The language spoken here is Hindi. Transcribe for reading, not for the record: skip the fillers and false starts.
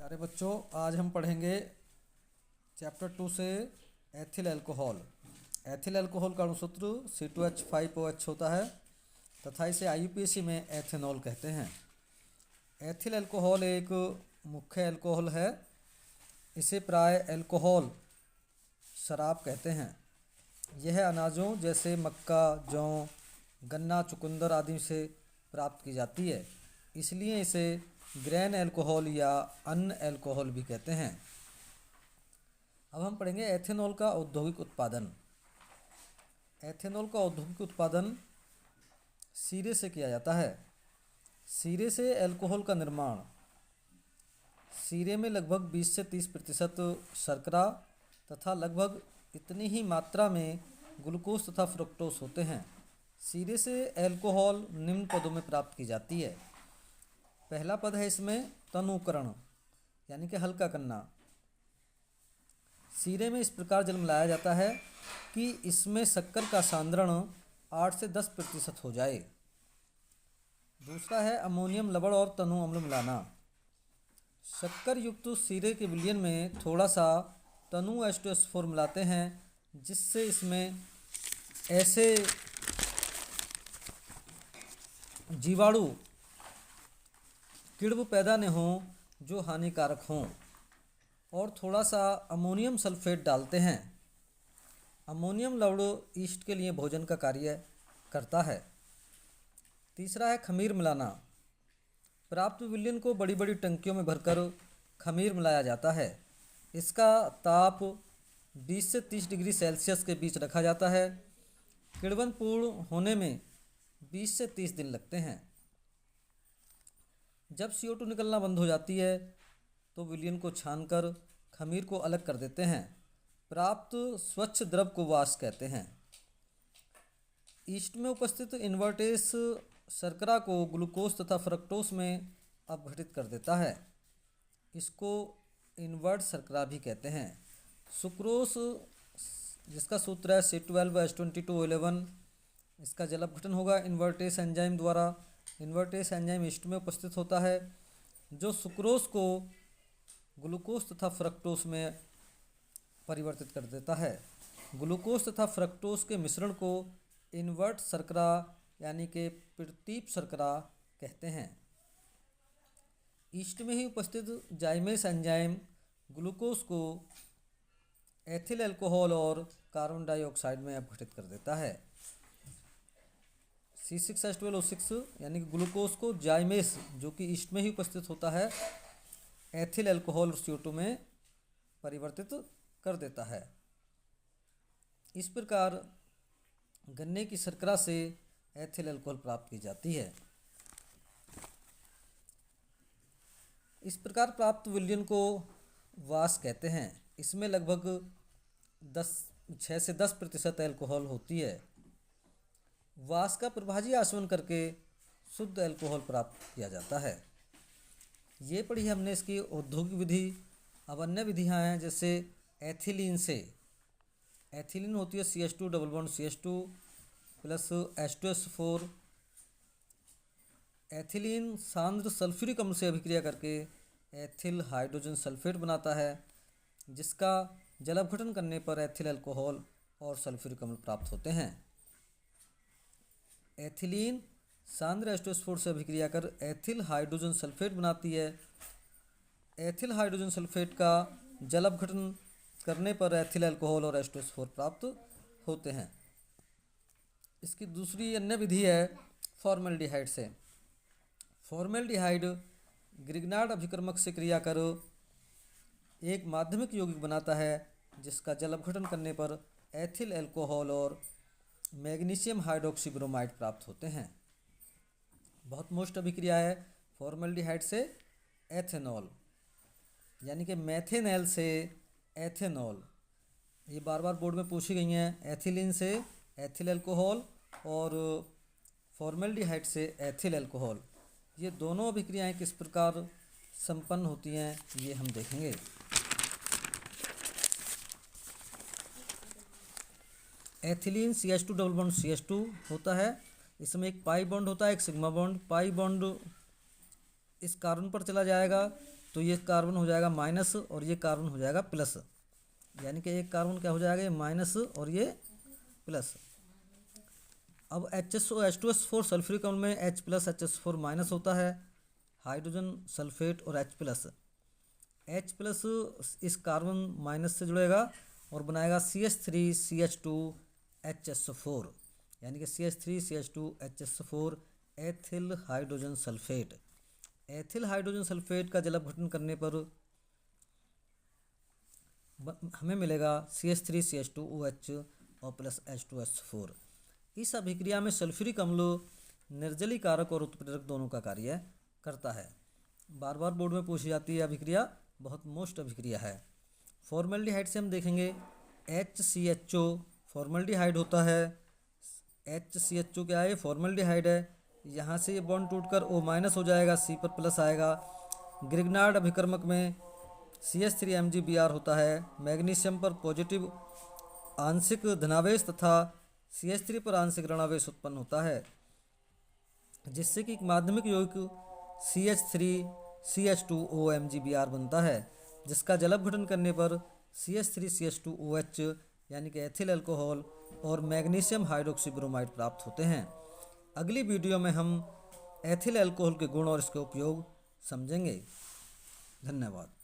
प्यारे बच्चों, आज हम पढ़ेंगे चैप्टर 2 से एथिल अल्कोहल। एथिल अल्कोहल का अणुसूत्र C2H5OH होता है तथा इसे IUPAC में एथेनॉल कहते हैं। एथिल अल्कोहल एक मुख्य अल्कोहल है। इसे प्राय अल्कोहल शराब कहते हैं। यह अनाजों जैसे मक्का, जौ, गन्ना, चुकंदर आदि से प्राप्त की जाती है, इसलिए इसे ग्रेन अल्कोहल या अन्न अल्कोहल भी कहते हैं। अब हम पढ़ेंगे एथेनॉल का औद्योगिक उत्पादन। एथेनॉल का औद्योगिक उत्पादन सीरे से किया जाता है। सीरे से अल्कोहल का निर्माण। सीरे में लगभग 20 से 30% शर्करा तथा लगभग इतनी ही मात्रा में ग्लूकोज तथा फ्रुक्टोज होते हैं। सीरे से अल्कोहल निम्न पदों में प्राप्त की जाती है। पहला पद है इसमें तनुकरण, यानी कि हल्का करना। सीरे में इस प्रकार जल मिलाया जाता है कि इसमें शक्कर का सांद्रण 8 से 10% हो जाए। दूसरा है अमोनियम लवण और तनु अम्ल मिलाना। शक्कर युक्त सीरे के विलयन में थोड़ा सा तनु H2SO4 मिलाते हैं, जिससे इसमें ऐसे जीवाणु किण्व पैदा न हों जो हानिकारक हों, और थोड़ा सा अमोनियम सल्फेट डालते हैं। अमोनियम लवण ईस्ट के लिए भोजन का कार्य करता है। तीसरा है खमीर मिलाना। प्राप्त विलयन को बड़ी बड़ी टंकियों में भरकर खमीर मिलाया जाता है। इसका ताप 20 से 30 डिग्री सेल्सियस के बीच रखा जाता है। किण्वन पूर्ण होने में 20 से 30 दिन लगते हैं। जब CO2 निकलना बंद हो जाती है तो विलयन को छानकर खमीर को अलग कर देते हैं। प्राप्त स्वच्छ द्रव को वाष्प कहते हैं। ईस्ट में उपस्थित इन्वर्टेस शर्करा को ग्लूकोज तथा फ्रक्टोज में अपघटित कर देता है। इसको इन्वर्ट शर्करा भी कहते हैं। सुक्रोज, जिसका सूत्र है C12H22O11, इसका जल अपघटन होगा इन्वर्टेस एंजाइम द्वारा। इन्वर्टेस एंजाइम ईस्ट में उपस्थित होता है, जो सुक्रोज को ग्लूकोज तथा फ्रक्टोज में परिवर्तित कर देता है। ग्लूकोज तथा फ्रक्टोज के मिश्रण को इन्वर्ट शर्करा यानी कि प्रतीप शर्करा कहते हैं। ईस्ट में ही उपस्थित जाइमेस एंजाइम ग्लूकोज को एथिल अल्कोहल और कार्बन डाइऑक्साइड में अपघटित कर देता है। C6H12O6 यानी कि ग्लूकोज को जाइमेस, जो कि ईस्ट में ही उपस्थित होता है, एथिल अल्कोहल CO2 में परिवर्तित कर देता है। इस प्रकार गन्ने की शर्करा से एथिल अल्कोहल प्राप्त की जाती है। इस प्रकार प्राप्त विलयन को वाष्प कहते हैं। इसमें लगभग 6 से 10% अल्कोहल होती है। वाष्प का प्रभाजी आसवन करके शुद्ध अल्कोहल प्राप्त किया जाता है। ये पढ़ी हमने इसकी औद्योगिक विधि। अब अन्य विधियाँ हैं, जैसे एथिलीन से। एथिलीन होती है CH2 double bond CH2 plus H2SO4। Ethylene सांद्र सल्फ्यूरिक अम्ल से अभिक्रिया करके एथिल हाइड्रोजन सल्फेट बनाता है, जिसका जल अपघटन करने पर एथिल अल्कोहल और सल्फ्यूरिक अम्ल प्राप्त होते हैं। एथिलीन सांद्र H2SO4 से अभिक्रिया कर एथिल हाइड्रोजन सल्फेट बनाती है। एथिल हाइड्रोजन सल्फेट का जल अपघटन करने पर एथिल अल्कोहल और H2SO4 प्राप्त होते हैं। इसकी दूसरी अन्य विधि है फॉर्मेल्डिहाइड से। फॉर्मेल्डिहाइड ग्रिग्नार्ड अभिकर्मक से क्रिया कर एक माध्यमिक यौगिक बनाता है, जिसका जल अपघटन करने पर एथिल अल्कोहल और मैग्नीशियम हाइड्रोक्सीब्रोमाइड प्राप्त होते हैं। बहुत मोस्ट अभिक्रिया है फॉर्मेल्डिहाइड से एथेनॉल, यानी कि मैथेनॉल से एथेनॉल। ये बार बार बोर्ड में पूछी गई हैं। एथिलीन से एथिल अल्कोहल और फॉर्मेल्डिहाइड से एथिल अल्कोहल, ये दोनों अभिक्रियाएं किस प्रकार संपन्न होती हैं, ये हम देखेंगे। Ethylene CH2 double bond CH2 होता है। इसमें एक पाई बॉन्ड होता है, एक सिग्मा बॉन्ड। पाई बॉन्ड इस कार्बन पर चला जाएगा तो ये कार्बन हो जाएगा माइनस और ये कार्बन हो जाएगा प्लस, यानी कि एक कार्बन क्या हो जाएगा, ये माइनस और ये प्लस। अब H2SO4 सल्फ्यूरिक अम्ल में H प्लस HH4 माइनस होता है, हाइड्रोजन सल्फेट और H प्लस इस कार्बन माइनस से जुड़ेगा और बनाएगा CH3CH2HSO4, यानी कि CH3CH2HSO4 ethyl hydrogen sulphate. Ethyl hydrogen sulphate का जल अपघटन करने पर हमें मिलेगा CH3CH2OH और प्लस H2SO4। इस अभिक्रिया में सल्फ्यूरिक अम्ल निर्जलीकारक और उत्प्रेरक दोनों का कार्य करता है। बार बार बोर्ड में पूछी जाती है अभिक्रिया, बहुत मोस्ट अभिक्रिया है। फॉर्मेल्डिहाइड से हम देखेंगे HCHO फॉर्मेल्डिहाइड होता है। HCHO क्या है, फॉर्मेल्डिहाइड है। यहाँ से ये बॉन्ड टूटकर O माइनस हो जाएगा, C पर प्लस आएगा। ग्रिग्नार्ड अभिकर्मक में CH3MgBr होता है। मैग्नीशियम पर पॉजिटिव आंशिक धनावेश तथा CH3 पर आंशिक ऋणावेश उत्पन्न होता है, जिससे कि एक माध्यमिक यौगिक CH3CH2OMgBr बनता है, जिसका जल अपघटन करने पर CH3CH2OH यानी कि एथिल अल्कोहल और मैग्नीशियम हाइड्रोक्सी ब्रोमाइड प्राप्त होते हैं। अगली वीडियो में हम एथिल अल्कोहल के गुण और इसके उपयोग समझेंगे। धन्यवाद।